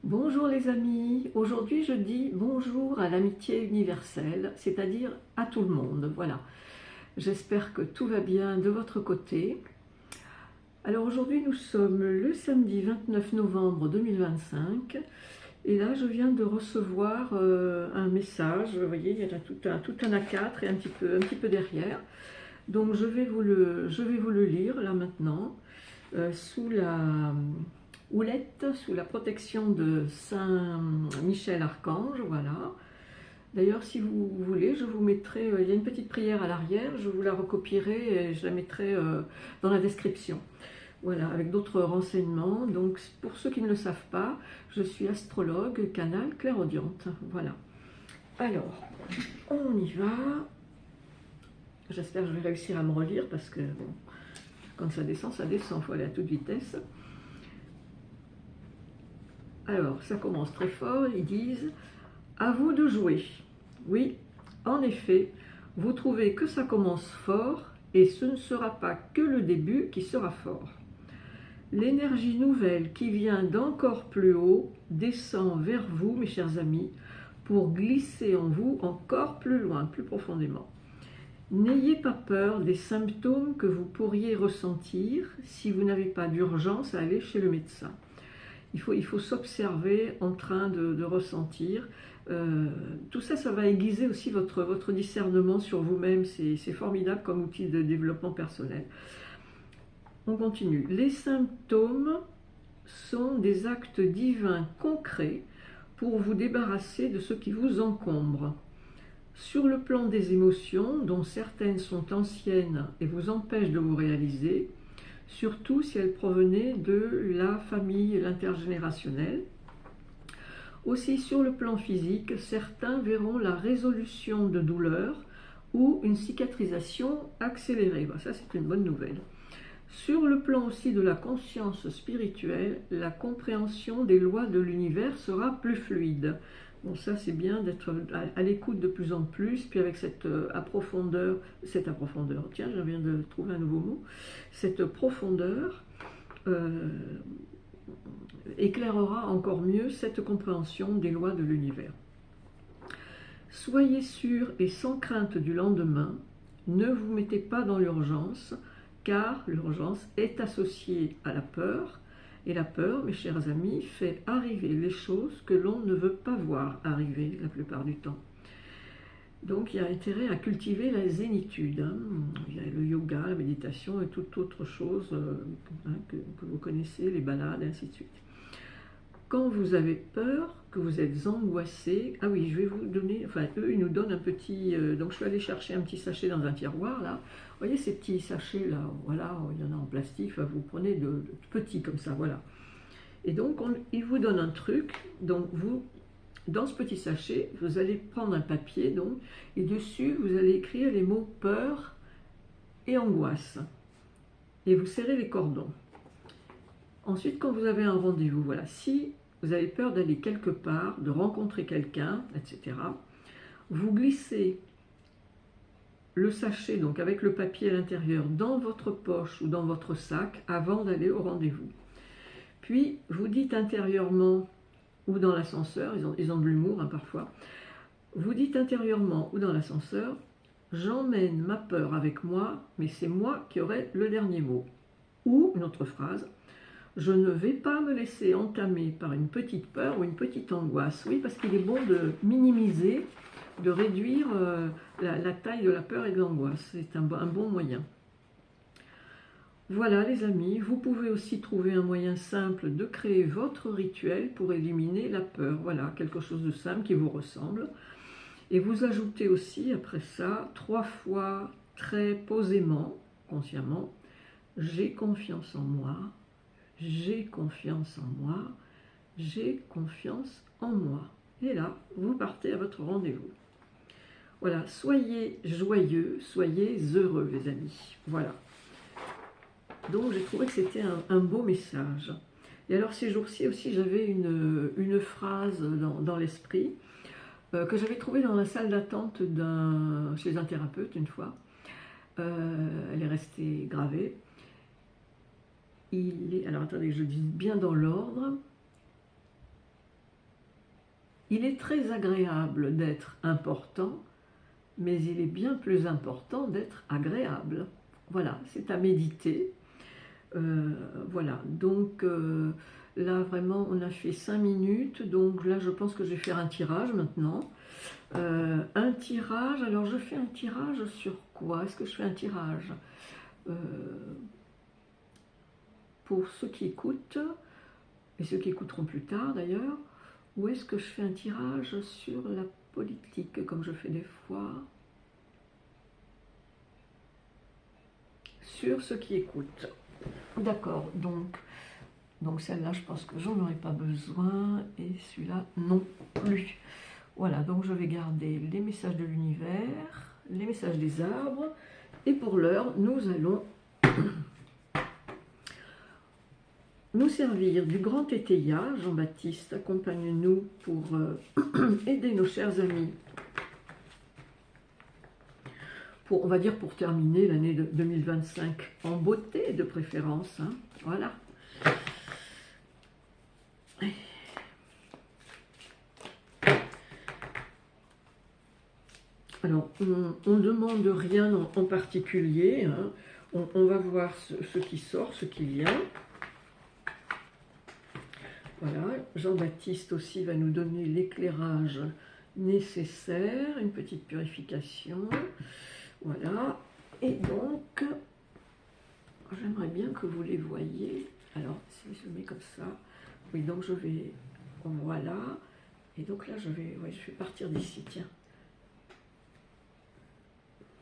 Bonjour les amis, aujourd'hui je dis bonjour à l'amitié universelle, c'est-à-dire à tout le monde, voilà. J'espère que tout va bien de votre côté. Alors aujourd'hui nous sommes le samedi 29 novembre 2025 et là je viens de recevoir un message, vous voyez il y en a tout un A4 et un petit peu derrière. Donc je vais vous le lire là maintenant sous la houlette, sous la protection de Saint Michel Archange, voilà. D'ailleurs, si vous voulez, je vous mettrai, il y a une petite prière à l'arrière, je vous la recopierai et je la mettrai dans la description. Voilà, avec d'autres renseignements. Donc, pour ceux qui ne le savent pas, je suis astrologue, canal, clairaudiente. Voilà. Alors, on y va. J'espère que je vais réussir à me relire parce que, bon, quand ça descend, il faut aller à toute vitesse. Alors, ça commence très fort, ils disent « À vous de jouer ». Oui, en effet, vous trouvez que ça commence fort et ce ne sera pas que le début qui sera fort. L'énergie nouvelle qui vient d'encore plus haut descend vers vous, mes chers amis, pour glisser en vous encore plus loin, plus profondément. N'ayez pas peur des symptômes que vous pourriez ressentir si vous n'avez pas d'urgence à aller chez le médecin. Il faut s'observer en train de ressentir. Tout ça, ça va aiguiser aussi votre discernement sur vous-même. C'est formidable comme outil de développement personnel. On continue. Les symptômes sont des actes divins concrets pour vous débarrasser de ce qui vous encombre. Sur le plan des émotions, dont certaines sont anciennes et vous empêchent de vous réaliser, surtout si elles provenaient de la famille, l'intergénérationnel. Aussi sur le plan physique, certains verront la résolution de douleurs ou une cicatrisation accélérée. Ça, c'est une bonne nouvelle. Sur le plan aussi de la conscience spirituelle, la compréhension des lois de l'univers sera plus fluide. Bon, ça c'est bien d'être à l'écoute de plus en plus, puis avec cette profondeur, tiens, je viens de trouver un nouveau mot, cette profondeur éclairera encore mieux cette compréhension des lois de l'univers. Soyez sûr et sans crainte du lendemain, ne vous mettez pas dans l'urgence, car l'urgence est associée à la peur, et la peur, mes chers amis, fait arriver les choses que l'on ne veut pas voir arriver la plupart du temps. Donc il y a intérêt à cultiver la zénitude. Il y a le yoga, la méditation et toute autre chose que vous connaissez, les balades, et ainsi de suite. Quand vous avez peur, que vous êtes angoissé, ah oui, je vais vous donner, enfin eux, ils nous donnent un petit, donc je suis allée chercher un petit sachet dans un tiroir, là. Vous voyez ces petits sachets, là, voilà, il y en a en plastique, enfin, vous prenez de petits comme ça, voilà. Et donc, ils vous donnent un truc, donc vous, dans ce petit sachet, vous allez prendre un papier, donc, et dessus, vous allez écrire les mots peur et angoisse. Et vous serrez les cordons. Ensuite, quand vous avez un rendez-vous, voilà, si vous avez peur d'aller quelque part, de rencontrer quelqu'un, etc., vous glissez le sachet, donc avec le papier à l'intérieur, dans votre poche ou dans votre sac avant d'aller au rendez-vous. Puis, vous dites intérieurement ou dans l'ascenseur, ils ont de l'humour parfois, vous dites intérieurement ou dans l'ascenseur, j'emmène ma peur avec moi, mais c'est moi qui aurai le dernier mot. Ou, une autre phrase, je ne vais pas me laisser entamer par une petite peur ou une petite angoisse. Oui, parce qu'il est bon de minimiser, de réduire la taille de la peur et de l'angoisse. C'est un bon moyen. Voilà les amis, vous pouvez aussi trouver un moyen simple de créer votre rituel pour éliminer la peur. Voilà, quelque chose de simple qui vous ressemble. Et vous ajoutez aussi, après ça, 3 fois très posément, consciemment, j'ai confiance en moi. J'ai confiance en moi, j'ai confiance en moi. Et là, vous partez à votre rendez-vous. Voilà, soyez joyeux, soyez heureux, les amis. Voilà. Donc, j'ai trouvé que c'était un beau message. Et alors, ces jours-ci aussi, j'avais une phrase dans l'esprit que j'avais trouvée dans la salle d'attente chez un thérapeute une fois. Elle est restée gravée. Alors attendez, je dis bien dans l'ordre. il est très agréable d'être important, mais il est bien plus important d'être agréable. Voilà, c'est à méditer. Voilà, donc là vraiment on a fait 5 minutes, donc là je pense que je vais faire un tirage maintenant. Un tirage, alors je fais un tirage sur quoi? Est-ce que je fais un tirage pour ceux qui écoutent, et ceux qui écouteront plus tard d'ailleurs, ou est-ce que je fais un tirage sur la politique, comme je fais des fois, sur ceux qui écoutent? D'accord, donc celle-là, je pense que j'en aurai pas besoin, et celui-là non plus. Voilà, donc je vais garder les messages de l'univers, les messages des arbres, et pour l'heure, nous allons nous servir du grand Tétéia. Jean-Baptiste, accompagne-nous pour aider nos chers amis, pour, on va dire pour terminer l'année 2025 en beauté de préférence, hein, voilà. Alors, on ne demande rien en particulier, hein. On va voir ce qui sort, ce qui vient. Voilà, Jean-Baptiste aussi va nous donner l'éclairage nécessaire, une petite purification. Voilà, et donc, j'aimerais bien que vous les voyiez. Alors, si je le mets comme ça, oui, donc je vais, voilà, et donc là je vais partir d'ici, tiens.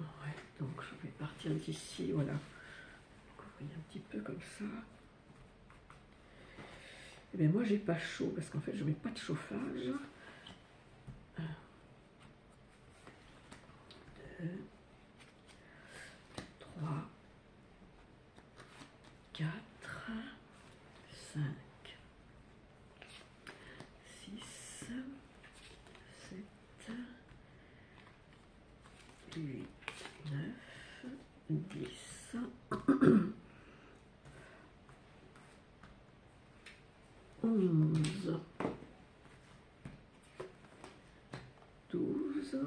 Ouais, donc je vais partir d'ici, voilà. Vous voyez un petit peu comme ça. Et bien moi j'ai pas chaud parce qu'en fait je mets pas de chauffage. 1, 2, 3, 4, 5, 6, 7, 8, 9, 10, 11, 12.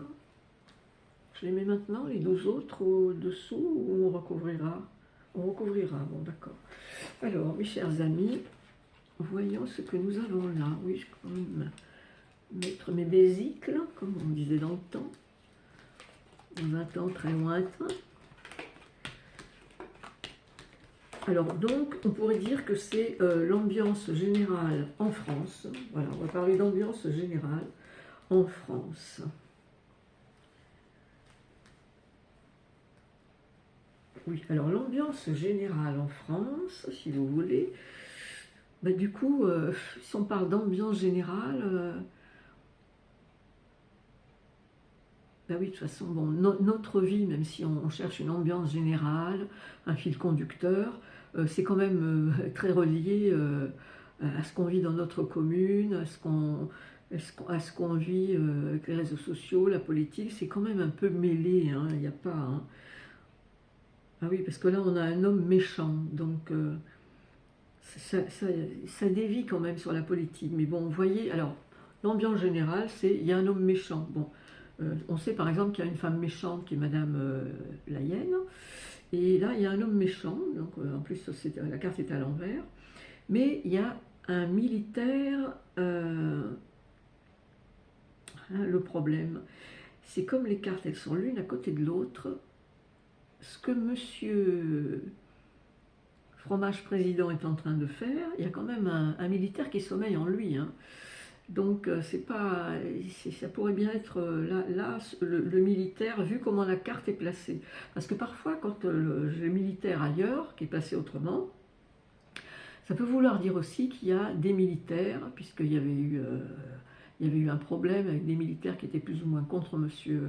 Je les mets maintenant, les 12 autres, au-dessous, ou on recouvrira? On recouvrira, bon d'accord. Alors, mes chers amis, voyons ce que nous avons là. Oui, je vais quand même mettre mes vésicles, comme on disait dans le temps, dans un temps très lointain. Alors donc, on pourrait dire que c'est l'ambiance générale en France. Voilà, on va parler d'ambiance générale en France. Oui, alors l'ambiance générale en France, si vous voulez, bah, du coup, si on parle d'ambiance générale, bah oui, de toute façon, bon, notre vie, même si on cherche une ambiance générale, un fil conducteur, c'est quand même très relié à ce qu'on vit dans notre commune, à ce qu'on vit avec les réseaux sociaux, la politique, c'est quand même un peu mêlé, hein, il n'y a pas... Hein. Ah oui, parce que là, on a un homme méchant, donc ça dévie quand même sur la politique. Mais bon, vous voyez, alors, l'ambiance générale, c'est il y a un homme méchant. Bon, on sait par exemple qu'il y a une femme méchante qui est Madame Layenne, et là, il y a un homme méchant, donc en plus, la carte est à l'envers, mais il y a un militaire. Le problème, c'est comme les cartes, elles sont l'une à côté de l'autre, ce que monsieur Fromage Président est en train de faire, il y a quand même un militaire qui sommeille en lui, hein. Donc c'est pas, ça pourrait bien être là le militaire, vu comment la carte est placée. Parce que parfois, quand le militaire ailleurs, qui est placé autrement, ça peut vouloir dire aussi qu'il y a des militaires, puisqu'il y avait eu un problème avec des militaires qui étaient plus ou moins contre monsieur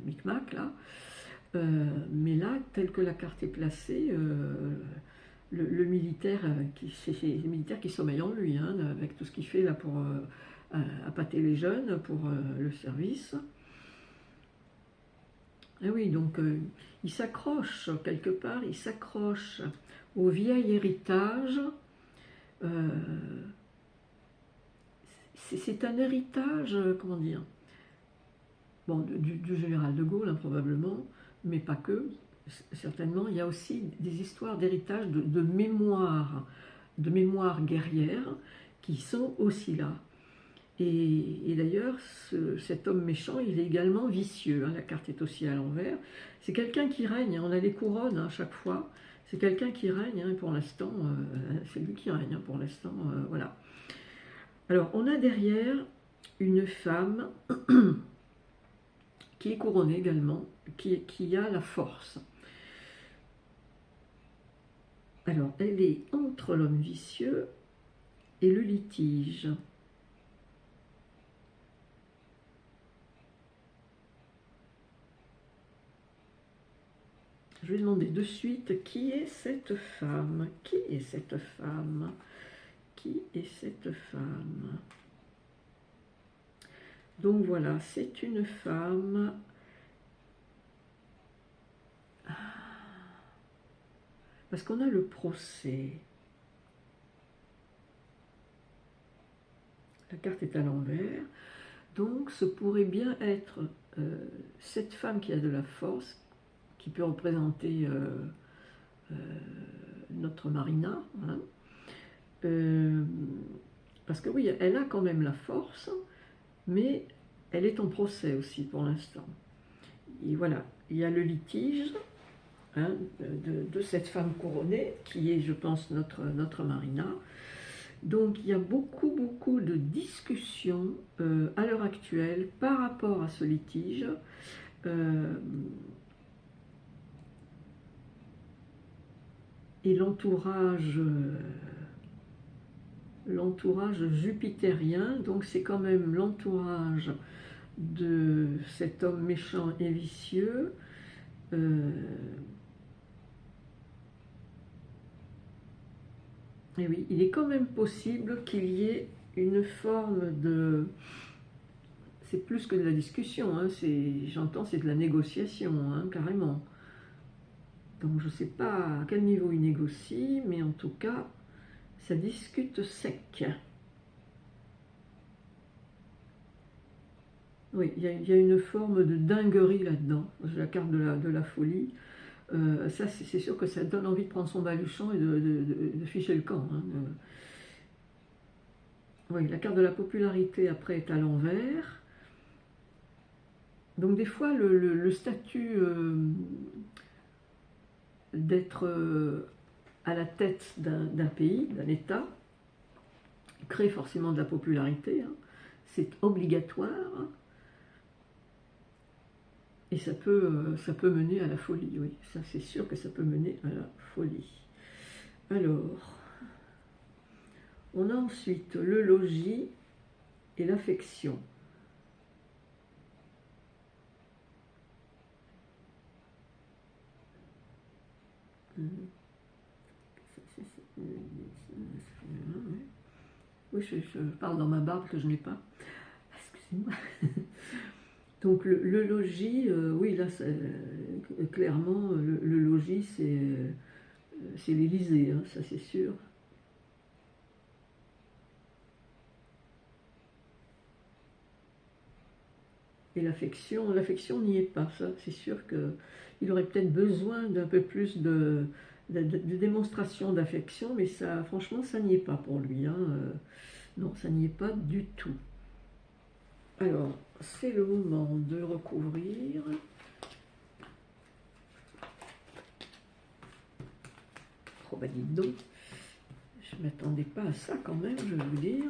Micmac, là. Mais là, tel que la carte est placée, le militaire, c'est le militaire qui sommeille en lui, hein, avec tout ce qu'il fait là pour appâter les jeunes, pour le service. Et oui, donc il s'accroche quelque part, il s'accroche au vieil héritage. c'est un héritage, comment dire, bon, du général de Gaulle, hein, probablement, mais pas que. Certainement, il y a aussi des histoires d'héritage de mémoire guerrière qui sont aussi là. Et d'ailleurs, cet homme méchant, il est également vicieux. Hein, la carte est aussi à l'envers. C'est quelqu'un qui règne. On a les couronnes à chaque fois. C'est quelqu'un qui règne. Hein, pour l'instant, c'est lui qui règne. Hein, pour l'instant, voilà. Alors, on a derrière une femme qui est couronnée également, qui a la force. Alors, elle est entre l'homme vicieux et le litige. Je vais demander de suite qui est cette femme. Qui est cette femme? Qui est cette femme? Donc voilà, c'est une femme. Parce qu'on a le procès. La carte est à l'envers. Donc ce pourrait bien être cette femme qui a de la force, qui peut représenter notre Marina. Hein. Parce que oui, elle a quand même la force, mais elle est en procès aussi pour l'instant. Et voilà, il y a le litige hein, de cette femme couronnée, qui est, je pense, notre Marina. Donc il y a beaucoup de discussions à l'heure actuelle par rapport à ce litige. Et l'entourage jupitérien, donc c'est quand même l'entourage de cet homme méchant et vicieux. Et oui, il est quand même possible qu'il y ait une forme de... C'est plus que de la discussion, hein, j'entends, c'est de la négociation, hein, carrément. Donc je ne sais pas à quel niveau il négocie, mais en tout cas, ça discute sec. Oui, il y a une forme de dinguerie là-dedans, la carte de la folie. Ça, c'est sûr que ça donne envie de prendre son baluchon et de ficher le camp. Hein. Oui, la carte de la popularité après est à l'envers. Donc des fois, le statut d'être à la tête d'un pays, d'un État, crée forcément de la popularité. Hein. C'est obligatoire. Hein. Et ça peut mener à la folie, oui. Ça, c'est sûr que ça peut mener à la folie. Alors, on a ensuite le logis et l'affection. Oui, je parle dans ma barbe que je n'ai pas. Excusez-moi. Donc le logis, oui, là, clairement, le logis, c'est l'Élysée, hein, ça c'est sûr. Et l'affection n'y est pas, ça c'est sûr qu'il aurait peut-être besoin d'un peu plus de démonstration d'affection, mais ça, franchement, ça n'y est pas pour lui. Hein. Non, ça n'y est pas du tout. Alors, c'est le moment de recouvrir. Oh bah dites donc, je ne m'attendais pas à ça quand même, je vais vous dire.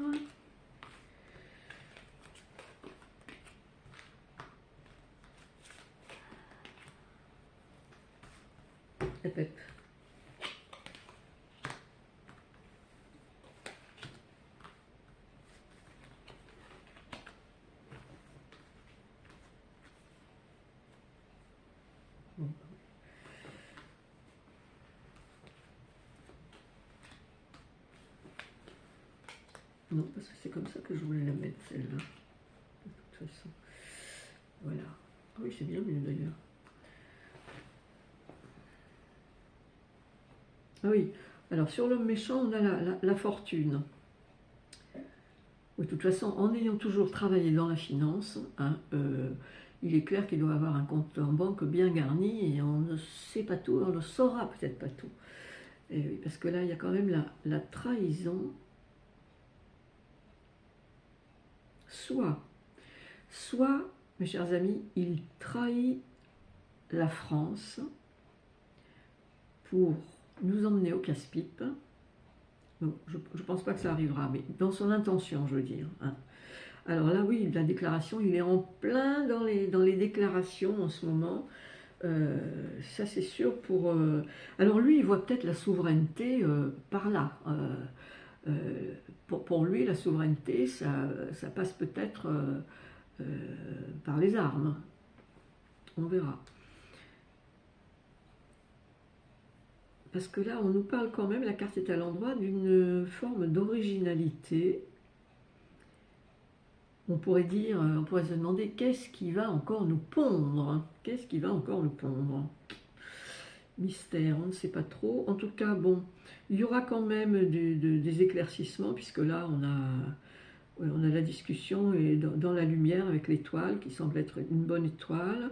Hep, hep. Bon. Non, parce que c'est comme ça que je voulais la mettre, celle-là. De toute façon. Voilà. Ah oui, c'est bien mieux d'ailleurs. Ah oui. Alors, sur l'homme méchant, on a la fortune. Oui, de toute façon, en ayant toujours travaillé dans la finance, hein, il est clair qu'il doit avoir un compte en banque bien garni et on ne sait pas tout, on ne saura peut-être pas tout. Et oui, parce que là, il y a quand même la trahison. Soit, mes chers amis, il trahit la France pour nous emmener au casse-pipe. Je ne pense pas que ça arrivera, mais dans son intention, je veux dire. Hein. Alors là, oui, la déclaration, il est en plein dans les déclarations en ce moment. Ça, c'est sûr pour... Alors lui, il voit peut-être la souveraineté par là. Pour lui, la souveraineté, ça passe peut-être par les armes. On verra. Parce que là, on nous parle quand même, la carte est à l'endroit, d'une forme d'originalité. On pourrait dire, on pourrait se demander qu'est-ce qui va encore nous pondre? Qu'est-ce qui va encore nous pondre? Mystère, on ne sait pas trop. En tout cas, bon, il y aura quand même des éclaircissements, puisque là, on a la discussion et dans la lumière avec l'étoile, qui semble être une bonne étoile.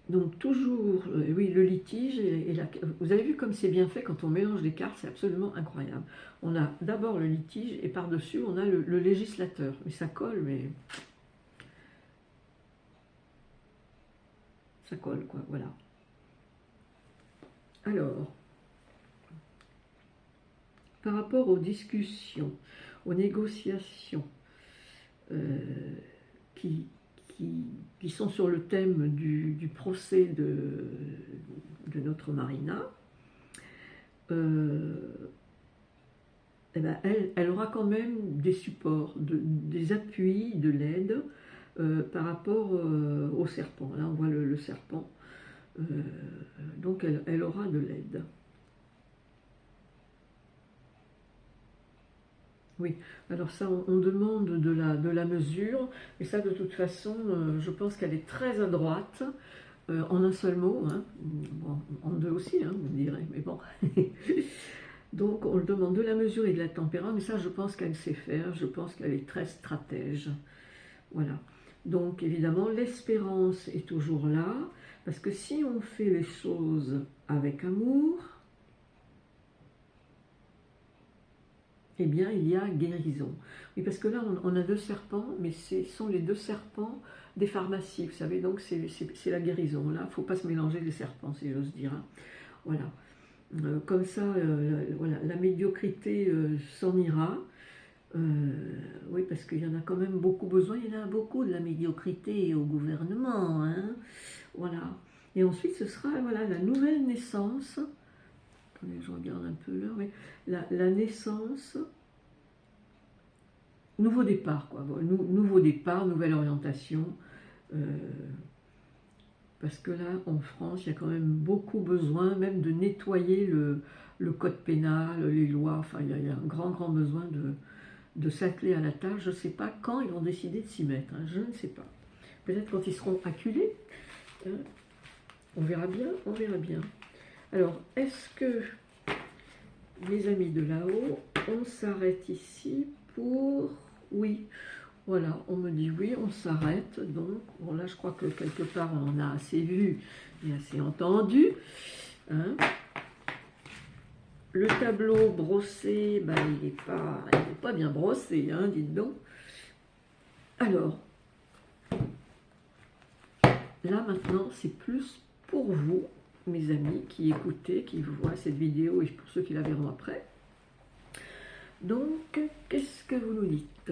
Donc toujours, oui, le litige, vous avez vu comme c'est bien fait quand on mélange les cartes, c'est absolument incroyable. On a d'abord le litige et par-dessus on a le législateur. Mais ça colle, mais... Ça colle, quoi, voilà. Alors, par rapport aux discussions, aux négociations qui sont sur le thème du procès de notre Marina, eh ben, elle aura quand même des supports, des appuis, de l'aide par rapport au serpent. Là, on voit le serpent. Donc, elle aura de l'aide. Oui, alors ça, on demande de la mesure, et ça, de toute façon, je pense qu'elle est très à droite, en un seul mot, hein. Bon, en deux aussi, hein, vous me direz, mais bon. Donc, on le demande de la mesure et de la tempérance, mais ça, je pense qu'elle sait faire, je pense qu'elle est très stratège. Voilà. Donc, évidemment, l'espérance est toujours là, parce que si on fait les choses avec amour, eh bien, il y a guérison. Oui, parce que là, on a deux serpents, mais ce sont les deux serpents des pharmacies, vous savez, donc c'est la guérison. Là, il ne faut pas se mélanger les serpents, si j'ose dire. Hein. Voilà. Comme ça, voilà, la médiocrité s'en ira. Oui, parce qu'il y en a quand même beaucoup besoin. Il y en a beaucoup de la médiocrité au gouvernement. Hein. Voilà. Et ensuite, ce sera voilà, la nouvelle naissance. Attendez, je regarde un peu l'heure. Mais la naissance... Nouveau départ, quoi. Nouveau départ, nouvelle orientation. Parce que là, en France, il y a quand même beaucoup besoin, même de nettoyer le code pénal, les lois. Enfin, il y a un grand, grand besoin de s'atteler à la tâche. Je ne sais pas quand ils vont décider de s'y mettre. Hein, je ne sais pas. Peut-être quand ils seront acculés. Hein, on verra bien, on verra bien. Alors, est-ce que, mes amis de là-haut, on s'arrête ici pour... Oui, voilà, on me dit oui, on s'arrête. Donc, bon là, je crois que quelque part, on en a assez vu et assez entendu. Hein. Le tableau brossé, ben, il n'est pas bien brossé, hein, dites donc. Alors, là maintenant, c'est plus pour vous, mes amis, qui écoutez, qui voient cette vidéo et pour ceux qui la verront après. Donc, qu'est-ce que vous nous dites?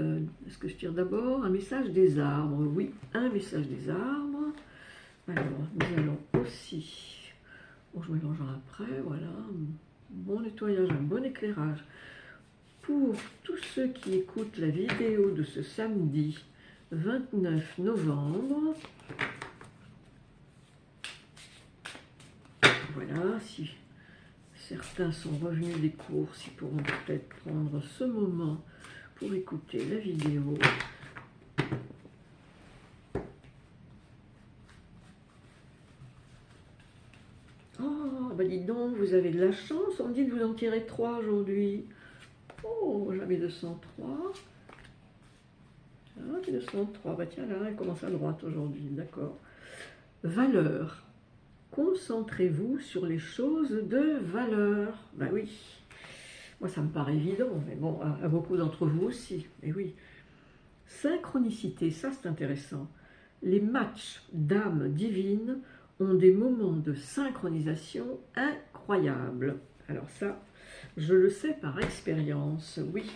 Est-ce que je tire d'abord un message des arbres? Oui, un message des arbres. Alors, nous allons aussi... Bon, je mélangerai après, voilà. Bon nettoyage, un bon éclairage. Pour tous ceux qui écoutent la vidéo de ce samedi 29 novembre, voilà, si certains sont revenus des courses, ils pourront peut-être prendre ce moment pour écouter la vidéo. Oh, bah dites donc, vous avez de la chance, on me dit de vous en tirer 3 aujourd'hui. Oh, j'avais 203. Ah, 203. Bah tiens, là, elle commence à droite aujourd'hui, d'accord. Valeur. Concentrez-vous sur les choses de valeur. Ben oui, moi ça me paraît évident, mais bon, à beaucoup d'entre vous aussi. Mais oui. Synchronicité, ça c'est intéressant. Les matchs d'âmes divines ont des moments de synchronisation incroyables. Alors ça, je le sais par expérience, oui.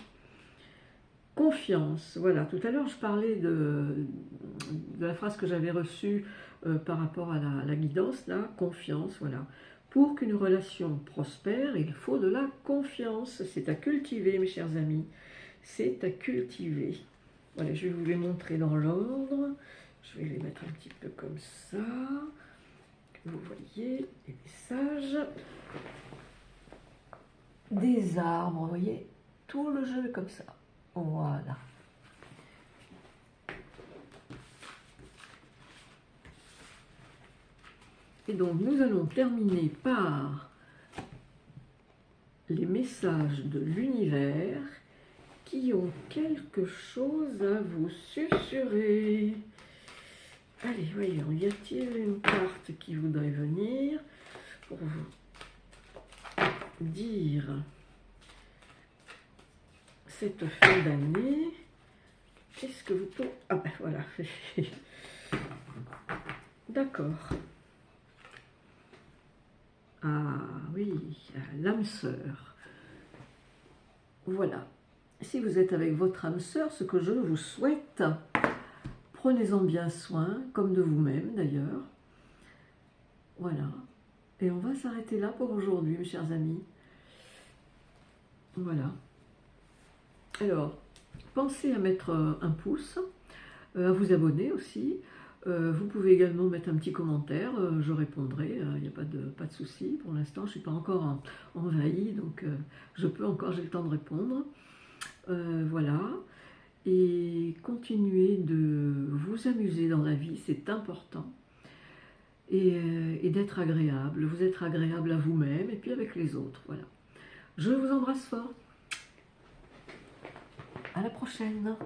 Confiance, voilà. Tout à l'heure, je parlais de la phrase que j'avais reçue par rapport à la guidance, là, confiance, voilà. Pour qu'une relation prospère, il faut de la confiance. C'est à cultiver, mes chers amis. C'est à cultiver. Voilà, je vais vous les montrer dans l'ordre. Je vais les mettre un petit peu comme ça. Vous voyez les messages. Des arbres, vous voyez, tout le jeu comme ça. Voilà. Et donc, nous allons terminer par les messages de l'univers qui ont quelque chose à vous susurrer. Allez, voyons, y a-t-il une carte qui voudrait venir pour vous dire cette fin d'année? Qu'est-ce que vous pouvez... Ah ben voilà. D'accord. Ah oui, l'âme sœur. Voilà. Si vous êtes avec votre âme sœur, ce que je vous souhaite, prenez-en bien soin, comme de vous-même d'ailleurs. Voilà. Et on va s'arrêter là pour aujourd'hui, mes chers amis. Voilà. Alors, pensez à mettre un pouce, à vous abonner aussi. Vous pouvez également mettre un petit commentaire, je répondrai, il n'y a pas de souci. Pour l'instant, je ne suis pas encore envahie, donc je peux encore, j'ai le temps de répondre. Voilà. Et continuez de vous amuser dans la vie, c'est important. Et d'être agréable. Vous êtes agréable à vous-même et puis avec les autres. Voilà. Je vous embrasse fort. À la prochaine.